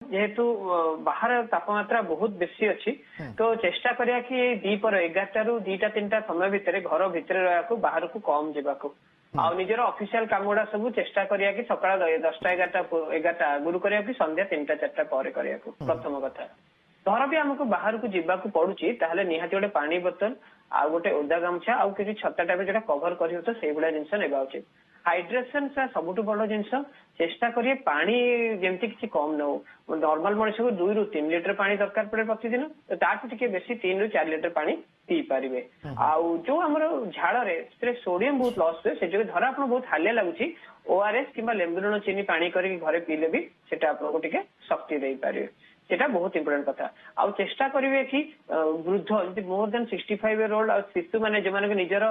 जेहेतु बाहर तापमात्रा बहुत बेसी अच्छी तो चेष्टा करिया कि दीपर 11टा रु 2टा 3टा समय भितर घर भितर रहा बाहर को कम जावाक आ निजर ऑफिशियल काम गुड़ा सब चेष्टा करिया कि सकाळ 10टा 11टा आगुरु करिया कि संध्या 3टा 4टा पर करिया प्रथम कथा धर भी हमको बाहर को जीवाक पड़ुची ताहले निहाती गोटे पानी बोतल आ गोटे ओदा गामछा आ किसी छता टाइप जो कभर कर तो से भाया जिन नेबा उचित हाइड्रेशन सबुठ बड़ जिनस चेष्टा करिए पानी जमती किसी कम न हो नॉर्मल मनुष्य को 2 ରୁ 3 लिटर पानी दरकार पड़े प्रतिदिन तो ताठू टिके बेसी 3 ରୁ 4 लिटर पानी पी पारे आउ जो आम झाड़ रे सोडियम बहुत लॉस हुए से जो धर आप बहुत हालिया लगुच ओआरएस कि लेंबु लुण चीनी पानी करके घरे पीले भी सेटा आपको टिके शक्ति दे पारे सेटा बहुत इंपोर्टेंट कथा आउ चेष्टा करिवे कि वृद्ध मोर देन 65 इयर ओल्ड और शिशु माने जो माने निजर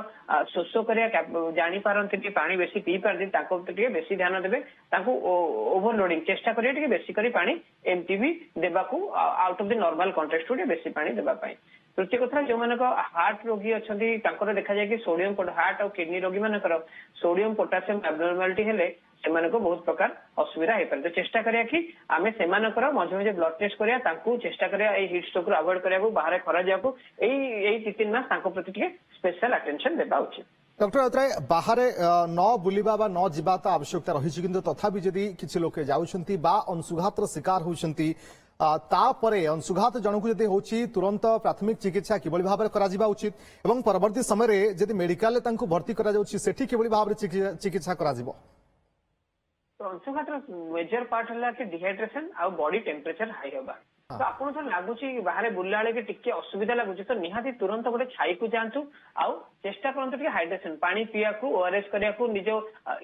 शोष करिया जानी पारंती पानी बेसी पी पारती ताको टिके बेसी ध्यान देबे ताको ओवरलोडिंग चेष्टा करिया टिके बेसी करी पानी एमटी भी देबाकू out of the normal context टिके बेसी पानी देबा पई तृतीय कथा जो मानक हार्ट रोगी अच्छी देखा जाए कि सोडियम हार्ट और किडनी रोगी मानकर सोडियम पोटासियम एब्नॉर्मालिटी हेले से बहुत प्रकार असुविधा हो पारे तो चेष्टा करिया कि आमे से मझे मझे ब्लड टेस्ट करिया तांकू चेष्टा करिया ए हीट स्ट्रोक अवॉइड करिया बाहर खरा जाकू एई 2-3 मास तांको प्रति टिके स्पेशल अटेंशन देबा उचित। डॉक्टर राउतराय बाहर न बुलिबा बा न जिबा तो आवश्यकता रही किंतु तथापि जदि किछि लोके जाउछंती बा अंशुघातर शिकार होउछंती तापरे अंशुघात जनकु जदि होछि तुरंत प्राथमिक चिकित्सा किबळी भाबरे करा जिबा उचित एवं परवर्ती समय रे जदि मेडिकल ले तांको भर्ती करा जाउछि सेठी किबळी भाबरे चिकित्सा करा जिवो तो अंशुघात मेजर पार्ट है कि डिहाइड्रेशन आ बॉडी टेम्परेचर हाई होगा तो आपन तो लगुच बाहर बुलला बेले टिके असुविधा लगुच तो निहाती तुरंत गोटे छाई को जातु आउ चेष्टा करंतु टिके हाइड्रेशन पानी पिया को ओआरएस करिया को निज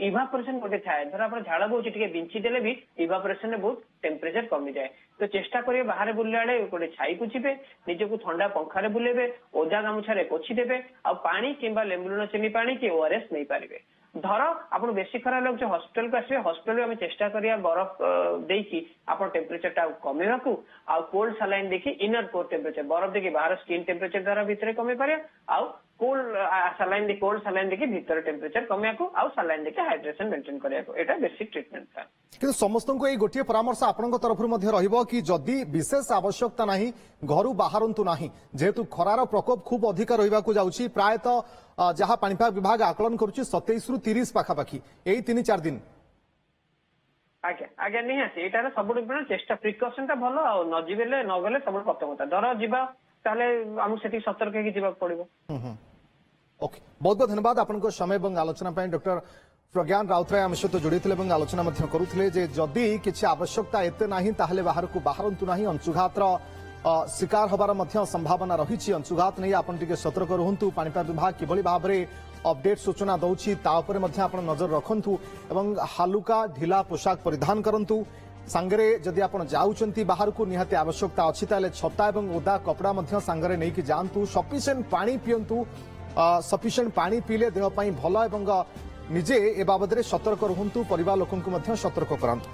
इवापोरेशन गोटे थाए धर आप झाड़ बहु टिके बिंची देले भी इवापोरेशन में बहुत टेम्परेचर कमी जाए तो चेष्टा करिए बाहर बुलला बेले गोटे छाई को जीवे निजको ठंडा पंखारे बुलेबे ओदा गामुछारे पोछि देबे आ पानी किंबा लेंबु लुण चीनी पानी कि ओआरएस नहीं पारिबे धर आप बेसी खरा लगे जो हॉस्पिटल को आसवे हॉस्पिटल में चेष्टा करिया बरफ देकी आप टेम्परेचर टा कमेवा को आ कोल्ड सलाइन देखी इनर कोर टेम्परेचर बरफ देखी बाहर स्किन टेम्परेचर द्वारा भितर कमे पारे आउ कोल्ड सलाइन देखी भितर टेम्परेचर कमे को आउ सलाइन देखी हाइड्रेशन मेंटेन करिया को एटा बेसिक ट्रीटमेंट था किंतु समस्त को एई गोटिए परामर्श आपनक तरफरु मध्ये रहिबो कि जदि विशेष आवश्यकता नाही घरु बाहरंतु नाही जेहेतु खरार प्रकोप खूब अधिक रहिबाकू जाउछि प्रायतः जहाँ पाणीपाग विभाग आकलन करुच्ची 27 ରୁ 30 पाखापाखि यही 3-4 दिन आज्ञा आज्ञा निहाती एटार सब चेष्टा प्रिकसन टा भल आ न जीवेले न गले सब प्रथम कथा धर जीवा ताले हमहु सेठी सतर्क होगी जीवा पड़िबो। ओके बहुत बहुत धन्यवाद आपनको समय एवं आलोचना पाई डॉक्टर प्रज्ञान राउतराय आम सहित जोड़ीथिले एवं आलोचना मध्य करुथिले जे जदि किछि आवश्यकता एते नाही ताहले बाहर को बाहरंतु नाही अंशुघातर शिकार हबार मध्य संभावना रही अंशुघात नहीं आपन टिके सतर्क रहंतु पाणीपाग विभाग किभली भाबरे अपडेट सूचना दउछि ता उपरे मध्य आपन नजर रखंतु एवं हालुका ढिला पोशाक परिधान करंतु सांगरे जदि आपन जाउचंती बाहर को निहाती आवश्यकता अछि ताले छता एवं ओदा कपड़ा मध्य सांगरे नै कि जानतु सफिशिएंट पानी पियंतु सफिशिएंट पानी पीले देह पई भलो एवं निजे ए बाबदरे सतर्क रहंतु परिवार लोकंकु मध्य सतर्क करंतु।